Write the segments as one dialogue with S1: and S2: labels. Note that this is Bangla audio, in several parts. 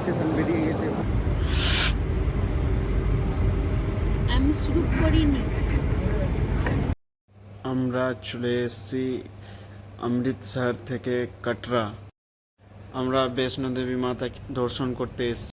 S1: স্টেশন বেরিয়ে গেছে।
S2: আমি শুরু করিনি।
S1: আমরা চলে এসেছি অমৃতসর থেকে কাটরা। আমরা বৈষ্ণো দেবী মাতা দর্শন করতে এসেছি।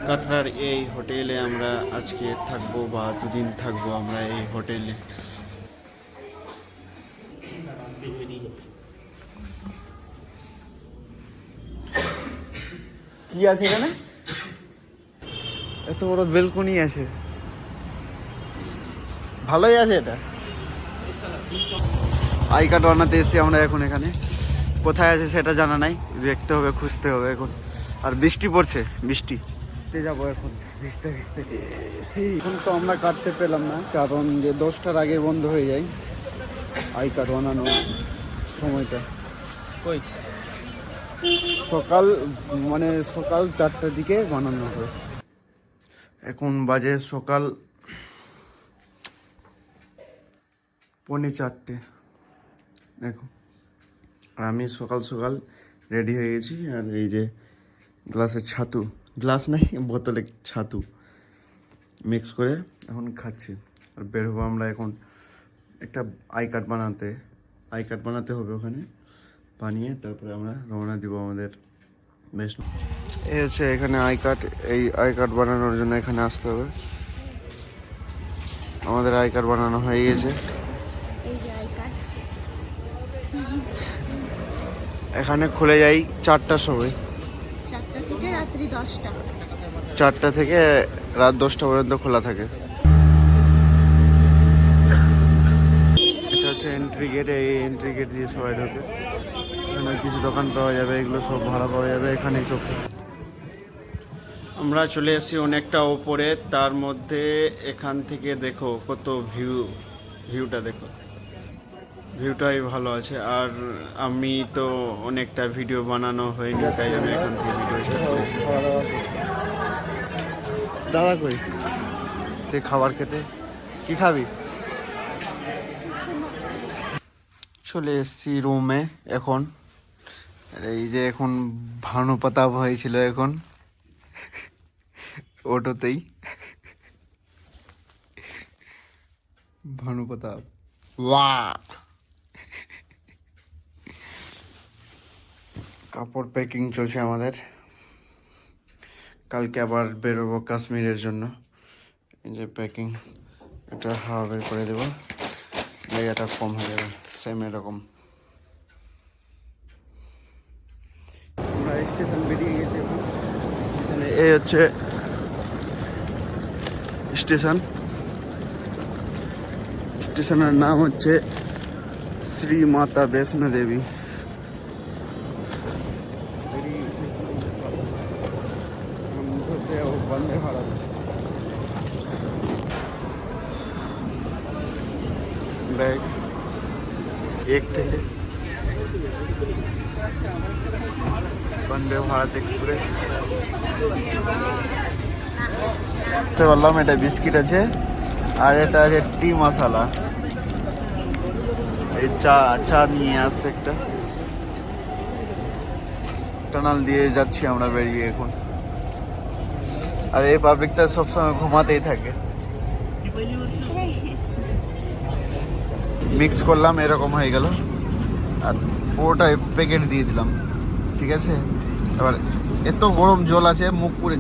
S1: কাটরার এই হোটেলে আমরা আজকে থাকবো বা দুদিন থাকবো আমরা এই হোটেলে। কি আছে এখানে? এত বড় বেলকনি আছে, ভালোই আছে এটা। আই কার্ড বানাতে এসেছি আমরা এখন। এখানে কোথায় আছে সেটা জানা নাই, দেখতে হবে, খুঁজতে হবে এখন। আর বৃষ্টি পড়ছে, বৃষ্টি যাবো এখন ভিজতে ভিজতে। এখন তো আমরা কাটতে পেলাম না, কারণ যে 10টার আগে বন্ধ হয়ে যায় আই কার্ড বানানোর সময়টা। ওই সকাল মানে সকাল 4টার দিকে বানানো হয়। এখন বাজে সকাল 3:45। দেখো, আর আমি সকাল সকাল রেডি হয়ে গেছি। আর এই যে গ্লাসের ছাতু, গ্লাস নাই বোতলে ছাতু মিক্স করে এখন খাচ্ছি। আর বের হবো আমরা এখন একটা আই কার্ড বানাতে হবে ওখানে। বানিয়ে তারপরে আমরা রওনা দিব আমাদের বৈষ্ণো। এই হচ্ছে এখানে আই কার্ড। এই আই কার্ড বানানোর জন্য এখানে আসতে হবে। আমাদের আই কার্ড বানানো হয়ে গেছে।
S2: এই যে আই কার্ড।
S1: এখানে খুলে যাই 4টার সময়।
S2: 4টা থেকে রাত্রি 10টা।
S1: 4টা থেকে রাত 10টা পর্যন্ত খোলা থাকে। এটা হচ্ছে এন্ট্রি গেট। এই এন্ট্রি গেট দিয়ে সবাই ঢোকে। এখানে কিছু দোকান পাওয়া যাবে, এগুলো সব ভাড়া পাওয়া যাবে এখানেই সব। আমরা চলে এসেছি অনেকটা ওপরে, তার মধ্যে এখান থেকে দেখো কত ভিউটা দেখো, ভিউটাই ভালো আছে। আর আমি তো অনেকটা ভিডিও বানানো হয়নি, তাই জন্য এখান থেকে ভিডিও স্টার্ট করেছি। দাদা কই তুই খাবার খেতে? কি খাবি? চলে এসেছি রুমে এখন। এই যে এখন ভানুপ্রতাপ হয়েছিল এখন অটোতেই। ভানুপ্রতাপ কাপড় প্যাকিং চলছে আমাদের। কালকে আবার বেরোবো কাশ্মীরের জন্য। এই যে প্যাকিং, এটা হাওয়া বের করে দেবো, জায়গাটা কম হয়ে যাবে। সেম এরকম। আমরা স্টেশন বেরিয়ে গেছি এখন। স্টেশনে এই হচ্ছে স্টেশনের নাম হচ্ছে শ্রী মাতা বৈষ্ণো দেবী। বন্দে ভারত बैग 1 থেকে বন্দে ভারত এক্সপ্রেস। তো বললাম এটা বিস্কিট আছে, আর এটা আছে টি মশলা। এই চা নিয়ে আসছে একটা। টানাল দিয়ে যাচ্ছি আমরা বেরিয়ে এখন। আর এই পাবলিকটা সবসময় ঘুমাতেই থাকে। মিক্স করলাম, এরকম হয়ে গেল। আর পুরোটা প্যাকেট দিয়ে দিলাম, ঠিক আছে। এবার এত গরম জল আছে, মুখ পুরে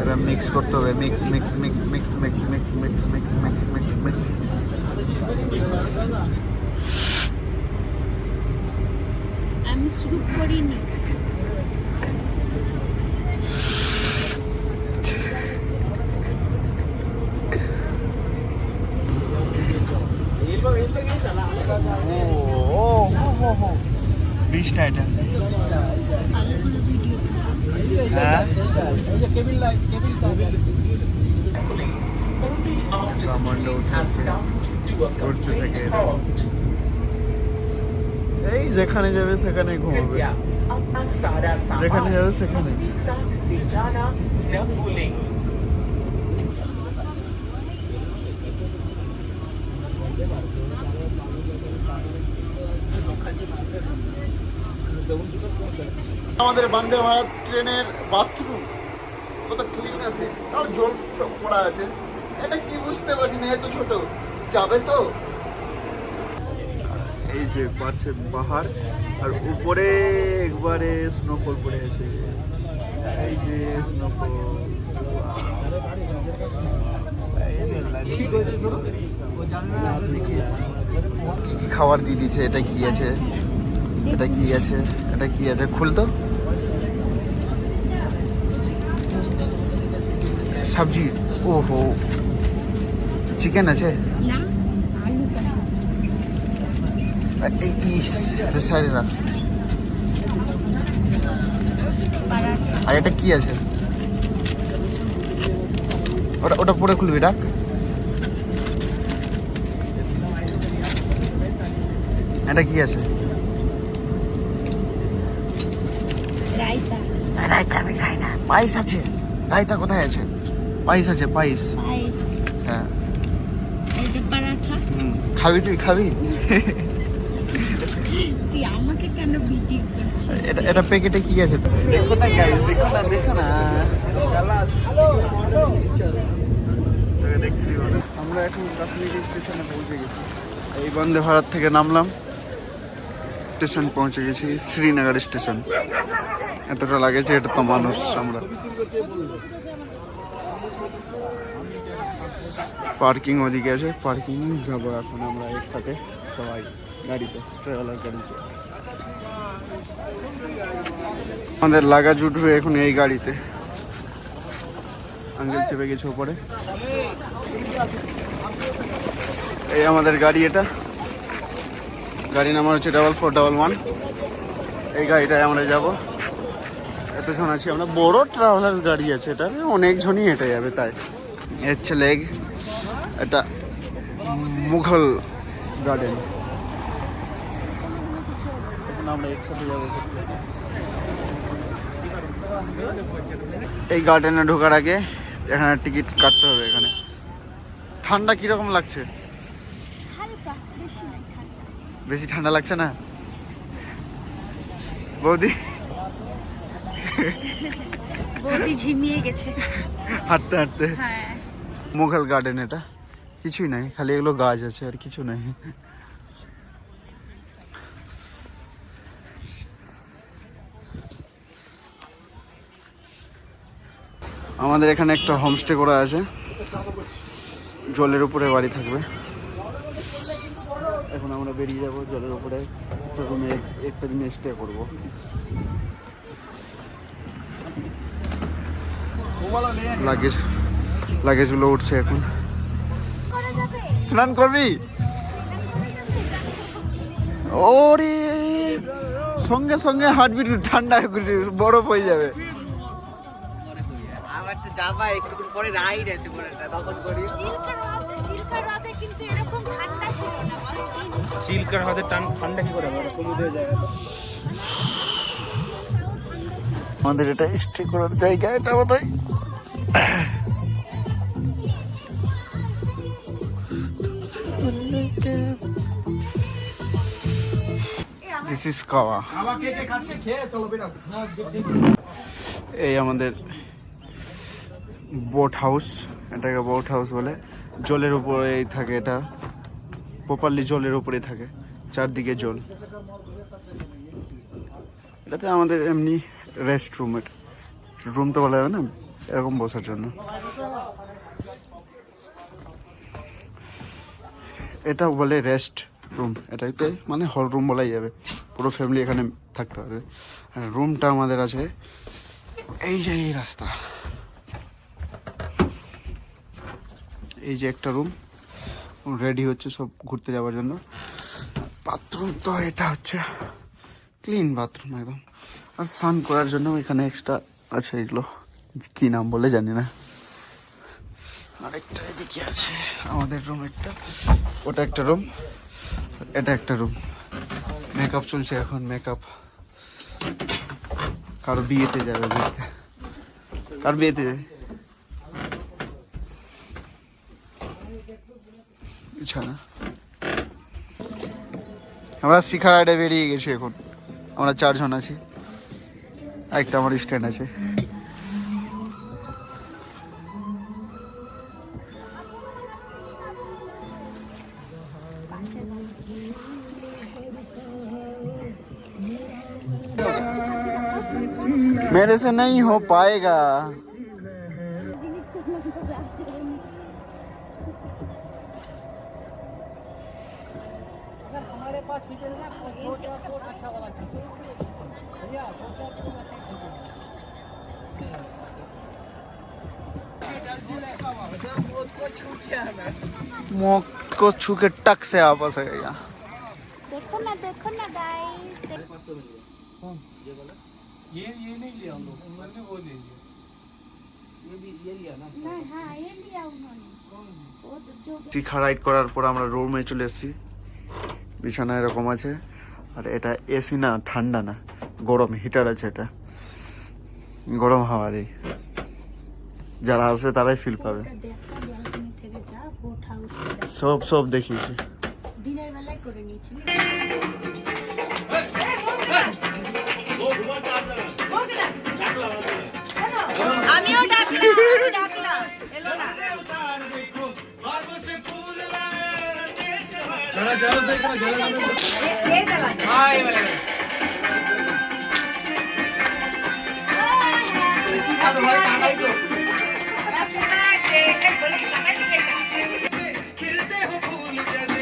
S1: এবার মিক্স করতে হবে। Mix mix mix mix mix mix mix mix mix mix mix.
S2: আমি শুরু করিনি।
S1: বৃষ্টি এটা হ্যাঁ উঠতে থাকে। এই যেখানে যাবে সেখানে ঘুমাবে, যেখানে যাবে সেখানে। আমাদের বন্দে ভারত ট্রেনের বাথরুম কত ক্লিন আছে, আর জল পড়া আছে। এটা কি বুঝতে পারছি না, এত ছোট যাবে তো। এই যে পাশে পাহাড় আর উপরে একবারে স্নোফল পড়ে আছে। এই যে স্নোফল কি কি খাবার দিয়ে দিচ্ছে। এটা কি আছে, এটা কি আছে, এটা কি আছে, খুলতো। সবজি, ওহো চিকেন আছে।
S2: না, আলু কষা।
S1: সাইডে রাখ। আর এটা কি আছে, ওটা ওটা পরে খুলবি, ডাক। এটা কি আছে,
S2: রায়তা।
S1: রায়তা আমি খাই না। পায়েস আছে, রায়তা কোথায় আছে? পায়েস আছে, পায়েস।
S2: পায়েস।
S1: হ্যাঁ,
S2: এটা পরাঠা।
S1: খাবি তুই, খাবি?
S2: তুই আমাকে কেন বিটি করছিস?
S1: এটা এটা প্যাকেটে কি আছে? দেখো না গাইস, দেখো না, দেখো না। আমরা এখন কাশ্মীরি স্টেশনে পৌঁছে গেছি। এই বন্দে ভারত থেকে নামলাম, স্টেশন পৌঁছে গেছি, শ্রীনগর স্টেশন। এতটা লাগেছে, এটা তো মানুষ। আমরা পার্কিং ওদিকে আছে, পার্কিং যাবো এখন আমরা একসাথে সবাই গাড়িতে, ট্রাভেলার গাড়িতে। আমাদের লাগেজ উঠবে এখন এই গাড়িতে। আঙ্কেল চেপে গেছে উপরে। এই আমাদের গাড়ি, এটা গাড়ি নাম্বার হচ্ছে 4411। এই গাড়িটায় আমরা যাব। এতজন আছি আমরা, বড় ট্রাভেলার গাড়ি আছে এটা, অনেকজনই হেঁটে যাবে। তাই এর হচ্ছে লেগ, এটা মুঘল গার্ডেন। এখন আমরা একসাথে যাবো। এই গার্ডেনে ঢোকার আগে এখানে টিকিট কাটতে হবে। এখানে ঠান্ডা কিরকম লাগছে?
S2: হালকা, বেশি না ঠান্ডা।
S1: বেশি ঠান্ডা লাগছে না বৌদি?
S2: বৌদি ঝিমিয়ে গেছে
S1: হাঁটতে হাঁটতে।
S2: হ্যাঁ।
S1: মুঘল গার্ডেন, এটা কিছুই নাই, খালি এগুলো গাছ আছে আর কিছু নাই। আমাদের এখানে একটা হোমস্টে করা আছে, জলের উপরে বাড়ি থাকবে। এখন আমরা বেরিয়ে যাব, জলের উপরে একটা রুমে একটা দিন স্টে করব। লাগেজ লাগেজগুলো উঠছে এখন। স্নান করবি? ওরে সঙ্গে সঙ্গে হার্টবিট ঠান্ডা বরফ হয়ে যাবে।
S3: আবার তো যাবা একটু পরে রাইড আছে পরেটা, তখন করি।
S2: চিল্কা হ্রদে কিন্তু এরকম ঠান্ডা ছিল না।
S4: চিল্কার হাতে ঠান্ডা কি করে হবে? সমুদ্রের জায়গা তো।
S1: আমাদের এটা স্টে করার জায়গা, এটা বোধহয়। দিস ইজ কাওয়া। এই আমাদের বোট হাউস, এটাকে বোট হাউস বলে। জলের উপরেই থাকে এটা, প্রপারলি জলের উপরেই থাকে, চারদিকে জল। এটাতে আমাদের এমনি রেস্ট রুম, রুম তো বলা যাবে না, এরকম বসার জন্য। এটা বলে রেস্ট রুম, এটাইতে মানে হল রুম বলাই যাবে। পুরো ফ্যামিলি এখানে থাকতে পারবে। আর রুমটা আমাদের আছে এই যে এই রাস্তা, এই যে একটা রুম রেডি হচ্ছে সব ঘুরতে যাওয়ার জন্য। বাথরুম তো এটা হচ্ছে ক্লিন বাথরুম একদম। আর স্নান করার জন্য এখানে এক্সট্রা আছে, এগুলো কি নাম বলে জানি না। আরেকটা এদিকে আছে আমাদের রুম একটা, ওটা একটা রুম, এটা একটা রুম। মেকআপ চলছে এখন, মেকআপ। কারো বিয়েতে যাবে, বিয়েতে, কার বিয়েতে যাবে বিছানা। আমরা শিখা রাইডে বেরিয়ে গেছি এখন, আমরা 4 জন আছি। একটা আমার স্ট্যান্ড আছে। मेरे से नहीं हो पाएगा।
S3: हमारे पास फीचर है ना 4x4 अच्छा वाला फीचर भैया 4x4 अच्छा फीचर
S1: मुख को छू के टक से वापस आ गया।
S2: देखो ना गाइस।
S3: ये नहीं लिया हम लोग उन्होंने वो ले लिया ये भी ये लिया ना
S2: ना हाँ ये लिया उन्होंने वो जो
S1: শিখা রাইড করার পর আমরা রুমে চলে এসেছি। বিছানা এরকম আছে, আর এটা এসি না, ঠান্ডা না, গরম হিটার আছে। এটা গরম হাওয়ার, এই যারা আসবে তারাই ফিল পাবে।
S2: দেখা ব্যালকনি থেকে যা বোট হাউস
S1: সব দেখিয়েছি।
S2: দিনের বেলায় করে নিয়েছি। আমিও ডাকলাম এলো না। এই চালা
S3: हां ये वाला अब भाई टांगाई तो खिलते हो फूल जैसे